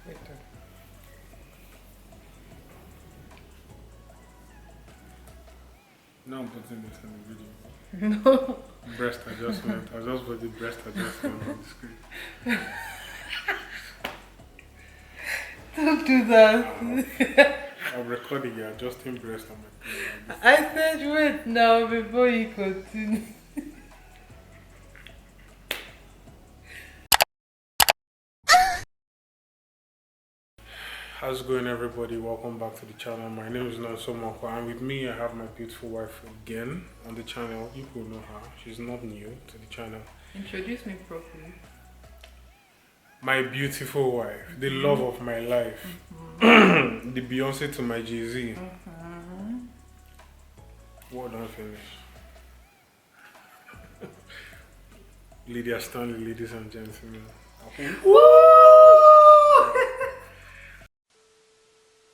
Wait. Now I'm putting this in the video. No. Breast adjustment. I just put the breast adjustment on the screen. Don't do that. I'm recording you adjusting breast on my phone. I said wait now before you continue. How's it going, everybody? Welcome back to the channel. My name is Nonso, Mokwuah, and with me I have my beautiful wife again on the channel. You people know her. She's not new to the channel. Introduce me properly. My beautiful wife, the love of my life, the Beyonce to my Jay-Z. Well done, finish. Lydia Stanley, ladies and gentlemen.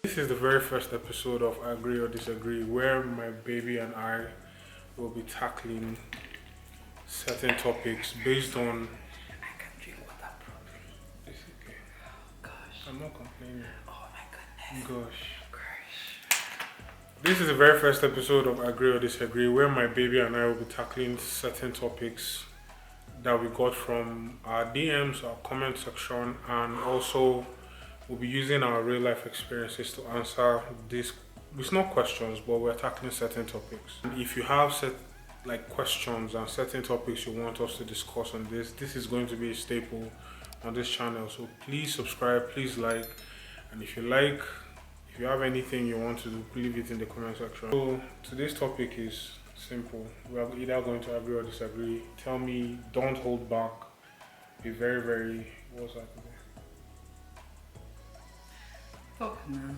This is the very first episode of Agree or Disagree, where my baby and I will be tackling certain topics based on. I can drink water properly. It's okay. Oh gosh. I'm not complaining. Oh my goodness. Gosh. This is the very first episode of Agree or Disagree, where my baby and I will be tackling certain topics that we got from our DMs, our comment section, and also we'll be using our real life experiences to answer this. It's not questions, but we're tackling certain topics. If you have questions and certain topics you want us to discuss on this is going to be a staple on this channel. So please subscribe, please like, and if you have anything you want to do, leave it in the comment section. So today's topic is simple. We are either going to agree or disagree. Tell me, don't hold back. Be very, very, what's that today? Talk now.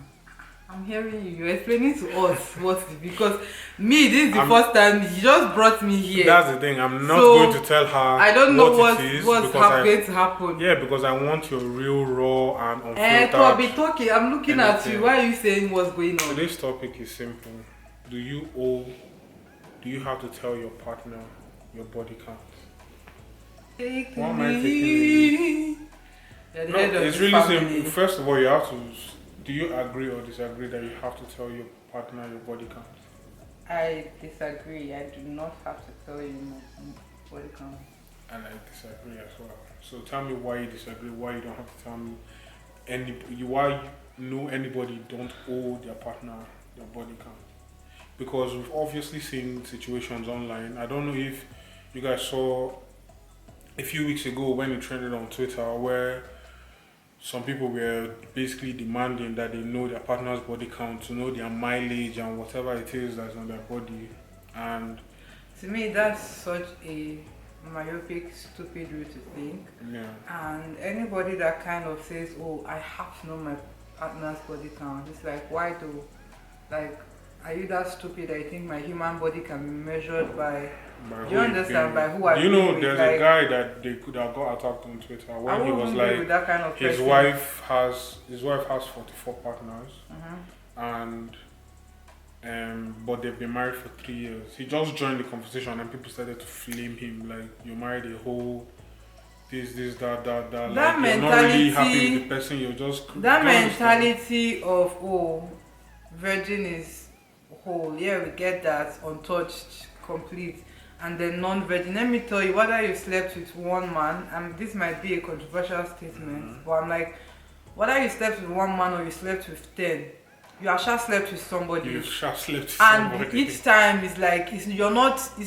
I'm hearing you. You're explaining to us what's it, because me, this is the first time you just brought me here. That's the thing. I'm not going to tell her. I don't know what's going to happen. Yeah, because I want your real, raw, and unfiltered. I'll be talking. I'm looking at you. Why are you saying what's going on? Today's topic is simple. Do you have to tell your partner your body count? Take Why am I me. taking No, it's really family. simple. First of all, you have to. Do you agree or disagree that you have to tell your partner your body count? I disagree. I do not have to tell you my body count. And I disagree as well. So tell me why you disagree. Why you don't have to tell me why anybody don't owe their partner their body count? Because we've obviously seen situations online. I don't know if you guys saw a few weeks ago when it trended on Twitter where some people were basically demanding that they know their partner's body count, to know their mileage and whatever it is that's on their body. And to me, that's such a myopic, stupid way to think. yeah. And anybody that kind of says, "Oh, I have to know my partner's body count," it's like, why do? Like, are you that stupid that you think my human body can be measured by? Do you understand? By who I Do you know with? there's a guy that got attacked on Twitter when he was like, that kind of his wife has 44 partners, and but they've been married for 3 years. He just joined the conversation and people started to flame him like, you married a whole this that. That like, mentality, you're not really happy with the person. You're just that mentality of virgin is whole. Yeah, we get that, untouched, complete. And then non-virgin. Let me tell you, whether you slept with one man, and this might be a controversial statement, but I'm like, whether you slept with one man or you slept with 10, you have just slept with somebody. You've just slept with and somebody. Each time is like, it's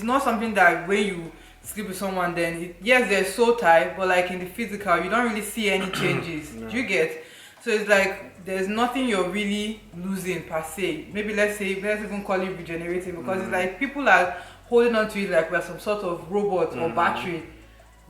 not something that when you sleep with someone, then yes, they're so tight, but like in the physical, you don't really see any changes. No. Do you get? So it's like there's nothing you're really losing per se. Maybe let's even call it regenerating, because it's like people are holding on to it like we're some sort of robot or battery.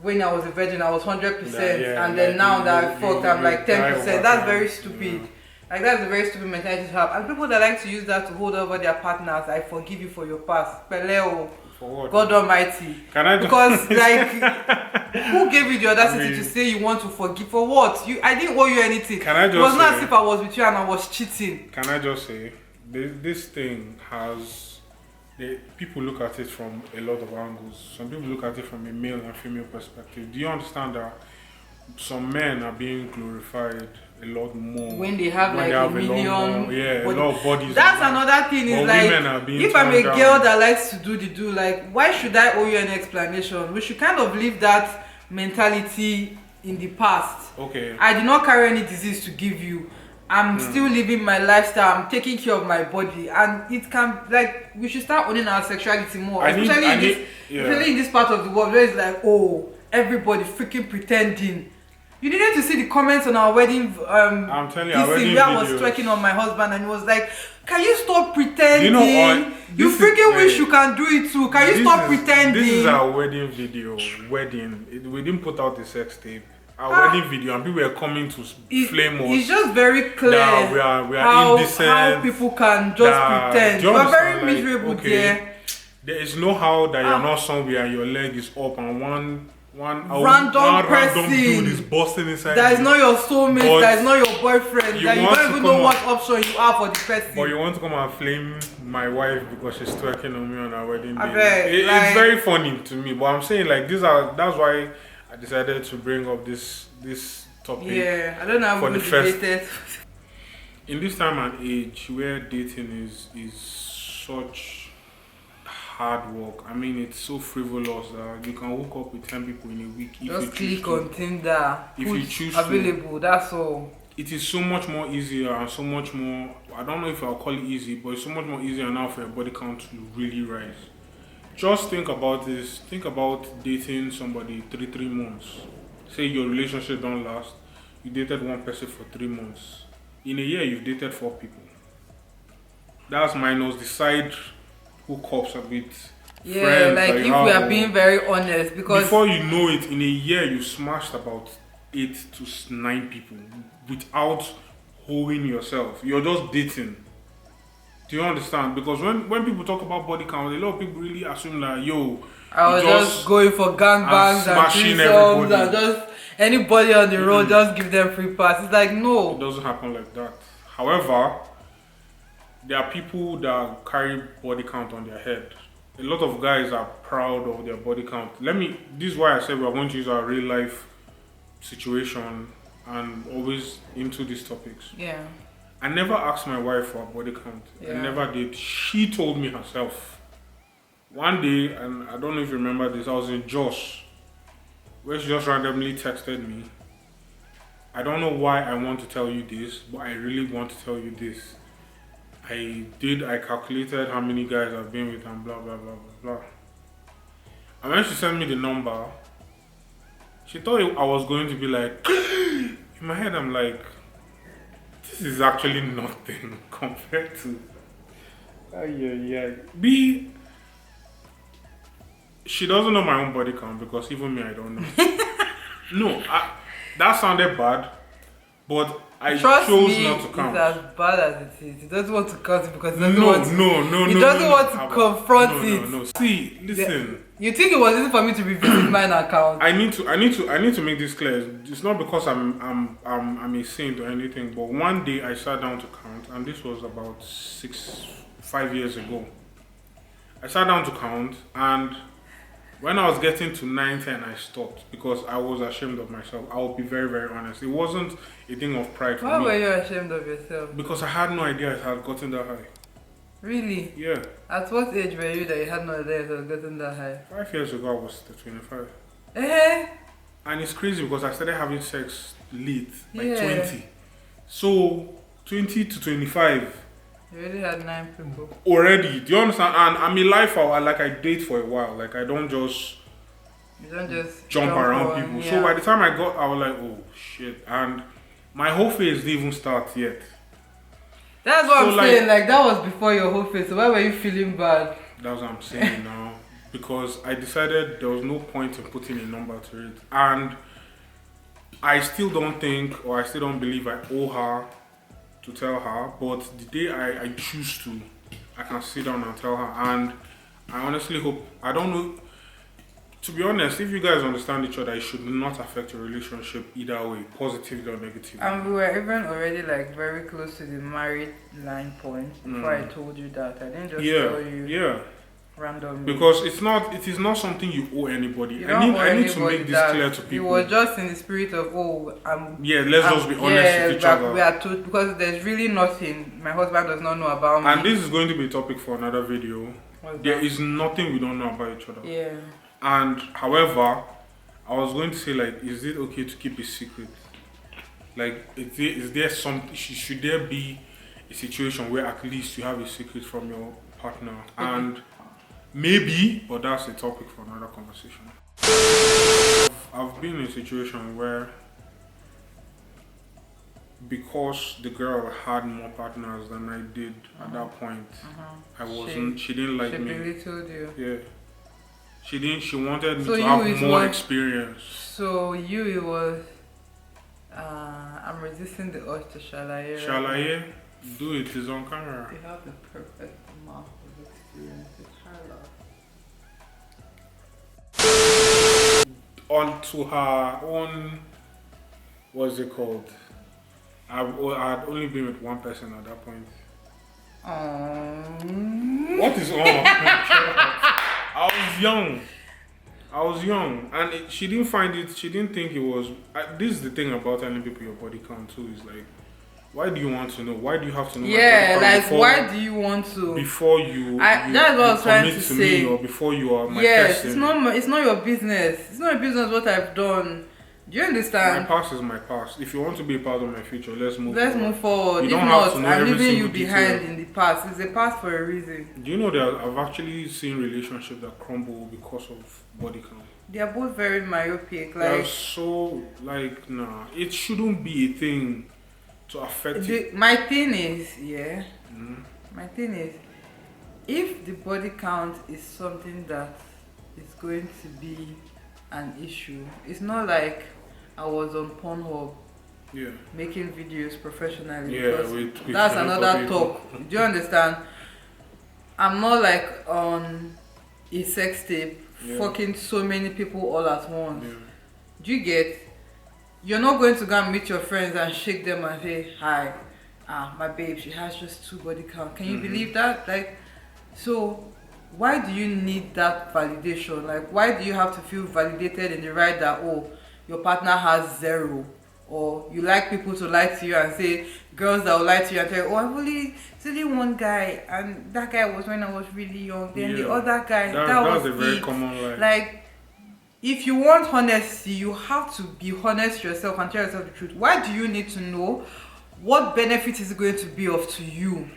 When I was a virgin, I was 100%, and then now that I fucked, I'm like 10%. That's very stupid. Like, that's a very stupid mentality to have. And people that like to use that to hold over their partners, I forgive you for your past. Peleo, for what? God Almighty. Can I just because like, who gave you the audacity to say you want to forgive for what? I didn't owe you anything. Can I just it was not say, as if I was with you and I was cheating. Can I just say, this thing has. People look at it from a lot of angles. Some people look at it from a male and female perspective. Do you understand that some men are being glorified a lot more when they have when like they a have million a lot of bodies. That's another thing. Is but women like, are being if I'm a turned down. girl that likes to do the do, like, why should I owe you an explanation? We should kind of leave that mentality in the past. Okay. I did not carry any disease to give you. I'm still living my lifestyle. I'm taking care of my body, and it can, like, we should start owning our sexuality more, especially in this part of the world where it's like, oh, everybody freaking pretending. You needed to see the comments on our wedding. I'm telling you, our wedding where I was videos. twerking on my husband, and he was like, "Can you stop pretending? You know, you freaking wish you can do it too. Can you stop pretending?" This is our wedding video. We didn't put out the sex tape. Our wedding video, and people were coming to flame us. It's just very clear that we are indecent. How people can just pretend. You are very miserable there. There is no how that you're not somewhere and your leg is up and one random dude is busting inside. That is not your soulmate. That is not your boyfriend. That you don't even know what option you have for the person. But you want to come and flame my wife because she's twerking on me on our wedding day. It's very funny to me. But I'm saying, like, that's why I decided to bring up this topic. Yeah, I don't know how we dated. In this time and age where dating is such hard work. I mean, it's so frivolous that you can hook up with 10 people in a week if just you choose click on Tinder. If you choose available, that's all. It is so much more easier and so much more, I don't know if I'll call it easy, but it's so much more easier now for your body count to really rise. Just think about this. Think about dating somebody 3 months. Say your relationship don't last. You dated one person for 3 months. In a year, you've dated 4 people. That's minus the side hookups a bit. Yeah, like if we are being very honest, because before you know it, in a year you smashed about 8 to 9 people without holding yourself. You're just dating. Do you understand? Because when people talk about body count, a lot of people really assume that I was just going for gangbangs and threesomes and just anybody on the road, just give them free pass. It's like, no. It doesn't happen like that. However, there are people that carry body count on their head. A lot of guys are proud of their body count. This is why I said we are going to use our real life situation and always into these topics. Yeah. I never asked my wife for a body count. Yeah. I never did. She told me herself. One day, and I don't know if you remember this, I was in Jos, where she just randomly texted me. I don't know why I want to tell you this, but I really want to tell you this. I calculated how many guys I've been with and blah, blah, blah, blah, blah. And when she sent me the number, she thought I was going to be like, in my head I'm like, this is actually nothing compared to, B, she doesn't know my own body count because even me, I don't know. No, that sounded bad, but I chose not to count. It's as bad as it is. He doesn't want to count it because he doesn't want to confront it. No. See, listen. You think it was easy for me to revisit mine account? I need to make this clear. It's not because I'm a saint or anything, but one day I sat down to count, and this was about 5 years ago. I sat down to count, and when I was getting to 9, 10, I stopped because I was ashamed of myself. I will be very, very honest. It wasn't a thing of pride for me. Why were you ashamed of yourself? Because I had no idea it had gotten that high. Really? Yeah. At what age were you that you had no idea it had gotten that high? 5 years ago, I was 25. Eh? And it's crazy because I started having sex late, like 20. So, 20 to 25. You already had 9 people. Already. Do you understand? And I'm a lifer. I date for a while. Like, I don't just... You don't just jump around people. Yeah. So, by the time I was like, oh, shit. And my whole phase didn't even start yet. That's what I'm saying. Like, that was before your whole phase. So, why were you feeling bad? That's what I'm saying now. Because I decided there was no point in putting a number to it. And I still don't think, or I still don't believe I owe her to tell her, but the day I choose to, I can sit down and tell her. And I honestly hope, I don't know, to be honest, if you guys understand each other, it should not affect your relationship either way, positively or negatively. And we were even already like very close to the married line point before I told you that. I didn't just tell you. Yeah. randomly. Because it is not something you owe anybody. You I need to make this clear to people. It was just in the spirit of let's just be honest with each other. We are told, because there's really nothing my husband does not know about me. And this is going to be a topic for another video. There is nothing we don't know about each other. Yeah. And however, I was going to say, like, is it okay to keep a secret? Like, is there should there be a situation where at least you have a secret from your partner? And maybe, but that's a topic for another conversation. I've been in a situation where, because the girl had more partners than I did at that point, she didn't like me. She belittled you. Yeah. She wanted me to have more experience. So it was, I'm resisting the urge to shalaye. Shalaye? Do it, it's on camera. You have the perfect amount of experience with her. Onto her own, what's it called? I had only been with one person at that point. What is on? I was young, and she didn't find it. She didn't think it was. This is the thing about telling people your body count too. Is like, why do you want to know? Why do you have to know? Yeah, like why do you want to? Before you that's what I was trying to say. Me, or before you are my person. It's not your business. It's not your business what I've done. Do you understand? My past is my past. If you want to be a part of my future, let's move forward. You don't have to know I'm leaving you behind in the past. It's a past for a reason. Do you know that I've actually seen relationships that crumble because of body count? They are both very myopic. They're so, like, nah. It shouldn't be a thing to affect it. My thing is, my thing is, if the body count is something that is going to be an issue, it's not like I was on Pornhub making videos professionally. With that's another talk. Do you understand? I'm not like on a sex tape fucking so many people all at once. Do you get? You're not going to go and meet your friends and shake them and say, hi, my babe, she has just 2 body count. Can you believe that? Like, so why do you need that validation? Like, why do you have to feel validated in the right that, oh, your partner has 0? Or you like people to lie to you and say, girls that will lie to you and tell you, oh, it's only one guy, and that guy was when I was really young. Then the other guy, that was a very common lie. Like, if you want honesty, you have to be honest yourself and tell yourself the truth. Why do you need to know what benefit is going to be of to you?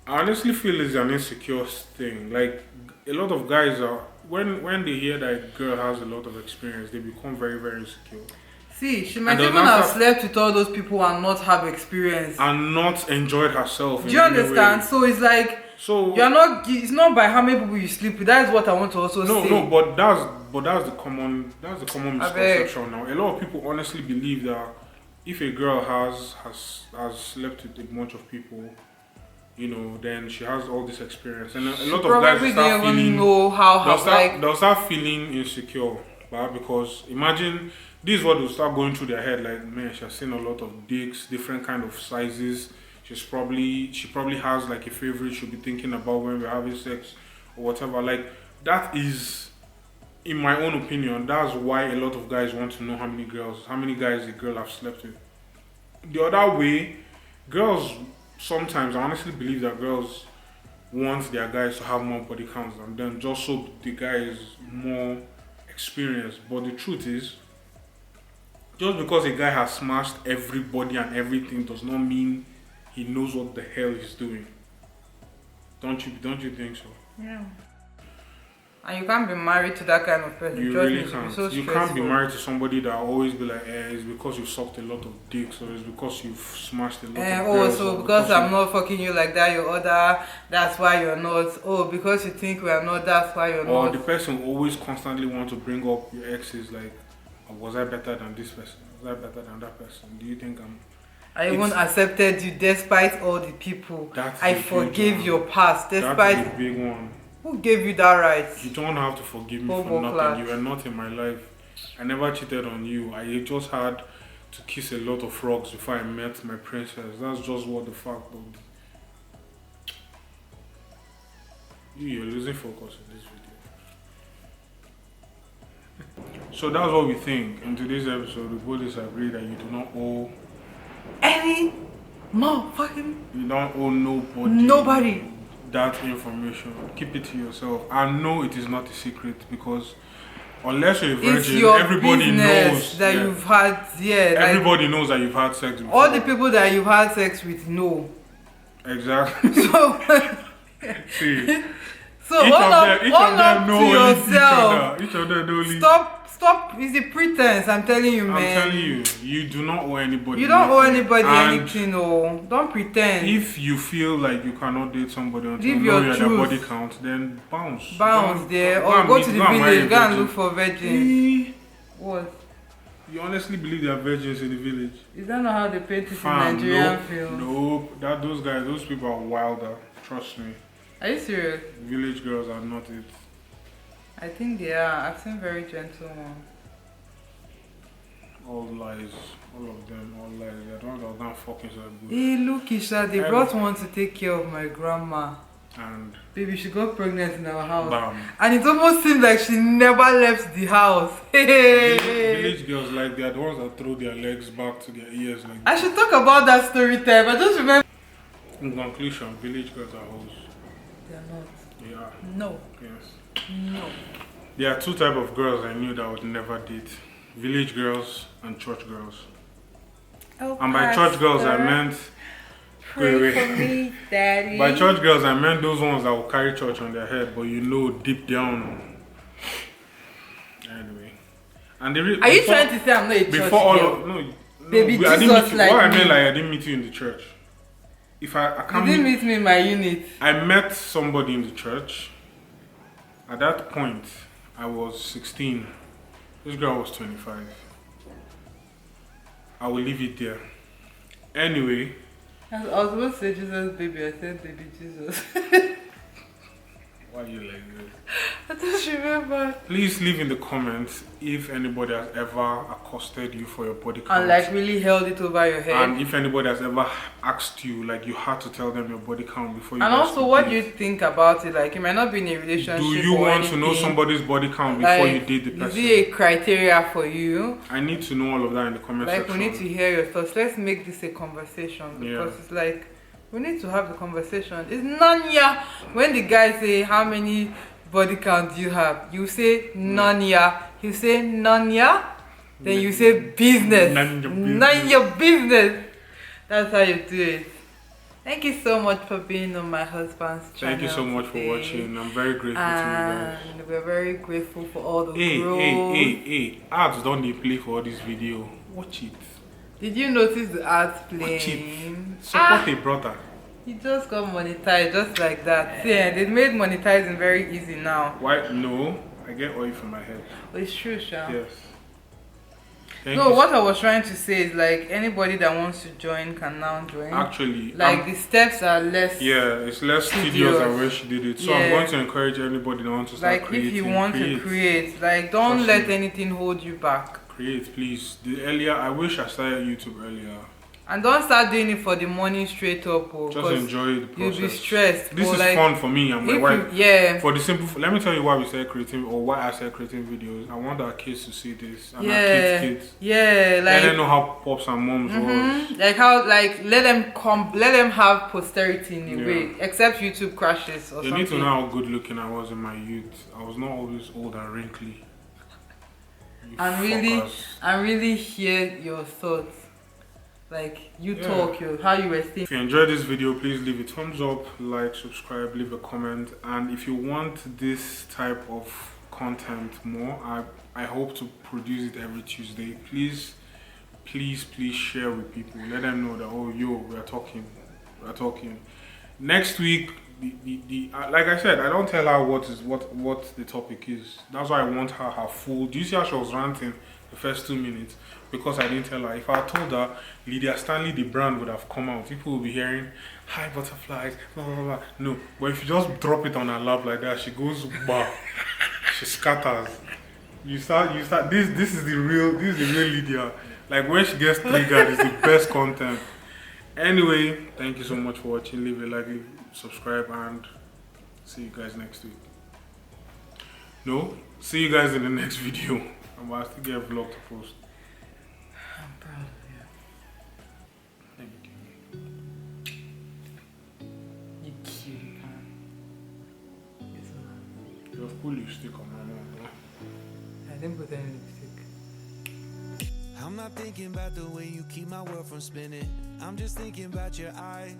I honestly feel it's an insecure thing. Like, a lot of guys are, when they hear that a girl has a lot of experience, they become very, very insecure. See, she might even have slept with all those people and not have experience. And not enjoyed herself. Do you understand? So it's like, it's not by how many people you sleep with. That is what I want to also say. No, but that's the common misconception now. A lot of people honestly believe that if a girl has slept with a bunch of people, then she has all this experience, and a lot of guys start feeling they'll start feeling insecure, because imagine this is what will start going through their head, like, man, she has seen a lot of dicks, different kind of sizes. She probably has like a favorite she'll be thinking about when we're having sex or whatever. Like, that is, in my own opinion, that's why a lot of guys want to know how many guys a girl have slept with. The other way, girls sometimes, I honestly believe that girls want their guys to have more body counts than them, just so the guy is more experienced. But the truth is, just because a guy has smashed everybody and everything does not mean he knows what the hell he's doing. Don't you think so? Yeah. And you can't be married to that kind of person. You really can't. You can't be married to somebody that will always be like, it's because you've sucked a lot of dicks, or it's because you've smashed a lot of girls. So because I'm not fucking you like that, you're other, that's why you're not. Oh, because you think we are not, that's why you're not. Or the person always constantly want to bring up your exes, like, was I better than this person? Was I better than that person? Do you think I even accepted you despite all the people. I forgave your past despite. That's the big one. Who gave you that right? You don't have to forgive me for nothing. You were not in my life. I never cheated on you. I just had to kiss a lot of frogs before I met my princess. That's just what the fact of. You're losing focus in this video. So that's what we think. In today's episode, we both disagree that you do not owe any motherfucking. You don't owe nobody that information. Keep it to yourself. And no, it is not a secret because unless you're a virgin, it's your everybody knows that you've had. Yeah, everybody knows that you've had sex before. All the people that you've had sex with know. Exactly. So, see. So each of them to know yourself. each of them know. Stop. It's a pretense. I'm telling you, man. I'm telling you, you do not owe anybody. You don't owe anybody and anything. Oh, don't pretend. If you feel like you cannot date somebody until you your know your body count, then bounce. There, or go to the village. Go and look for virgins. What? You honestly believe there are virgins in the village? Is that not how they paint it in Nigerian films? Nope. Those people are wilder. Trust me. Are you serious? Village girls are not it. I think they are. I've seen very gentle ones. All lies. All of them. All lies. They're the ones that are gonna fucking so good. Hey, look, Isha. They brought one to take care of my grandma. And baby, she got pregnant in our house. Bam. And it almost seemed like she never left the house. Village girls, like, they're the ones that throw their legs back to their ears. Like I should talk about that story time. I just remember. In conclusion, village girls are hoes. They are not. They are. No. Yes. No. There are two types of girls I knew that I would never date. Village girls and church girls. Oh, and by church girls I meant... Pray for me, Daddy. By church girls I meant those ones that will carry church on their head, but you know deep down. Anyway. And are you trying to say I'm not a church girl? No, baby, I didn't meet Jesus you. like what me. I meant, like, I didn't meet you in the church. If I can't you didn't meet me in my unit. I met somebody in the church. At that point, I was 16. This girl was 25. I will leave it there. Anyway. I was supposed to say Jesus, baby. I said baby Jesus. Why are you like this? I just remember. Please leave in the comments if anybody has ever accosted you for your body count. And like really held it over your head. And if anybody has ever asked you, like you had to tell them your body count before you and guys also what do you think about it? Like you might not be in a relationship. Do you want to know somebody's body count before you date the person? Is it a criteria for you? I need to know all of that in the comment section. Like we need to hear your thoughts. Let's make this a conversation because it's like we need to have the conversation. It's none ya. When the guy say how many body count do you have, you say none ya. You say none ya. Then you say business. None your business. That's how you do it. Thank you so much for being on my husband's channel. Thank you so much for watching. I'm very grateful to you guys. And we're very grateful for all the growth. Hey. Ads don't they play for all this video. Watch it. Did you notice the ads playing? Watch it. Support a brother. He just got monetized just like that. Yeah, they made monetizing very easy now. Why? No, I get oil from my head. But it's true, Sha. Yes. No, what I was trying to say is like anybody that wants to join can now join. Actually, like the steps are less. Yeah, it's less tedious than when she did it. So I'm going to encourage anybody that wants to start creating. Like if you want to create, like don't let anything hold you back. Create, please. I wish I started YouTube earlier. And don't start doing it for the money straight up. Just enjoy the process. You'll be stressed. This is fun for me and my wife. For the simple, let me tell you why we started creating, or why I started creating videos. I want our kids to see this and our kids. Yeah, like let them know how pops and moms was. Like how, like let them have posterity in a way. Except YouTube crashes or something. They need to know how good looking I was in my youth. I was not always old and wrinkly. And really hear your thoughts. Like you talk, how you were thinking. If you enjoyed this video, please leave a thumbs up, like, subscribe, leave a comment. And if you want this type of content more, I hope to produce it every Tuesday. Please share with people. Let them know that we are talking. Next week, like I said, I don't tell her what the topic is. That's why I want her full. Do you see how she was ranting the first 2 minutes? Because I didn't tell her. If I told her, Lydia Stanley, the brand, would have come out. People will be hearing, hi butterflies, blah, blah, blah. No, but if you just drop it on her lap like that, she goes, bah. She scatters. You start, this is the real Lydia. Like when she gets triggered, it's the best content. Anyway, thank you so much for watching. Leave a like, subscribe, and See you guys next week. No, see you guys in the next video. I'm about to get a vlog to post. I'm proud of you. Thank you. You cute, man. Yes, man. You have put lipstick on my mouth. I didn't put any lipstick. I'm not thinking about the way you keep my world from spinning. I'm just thinking about your eyes.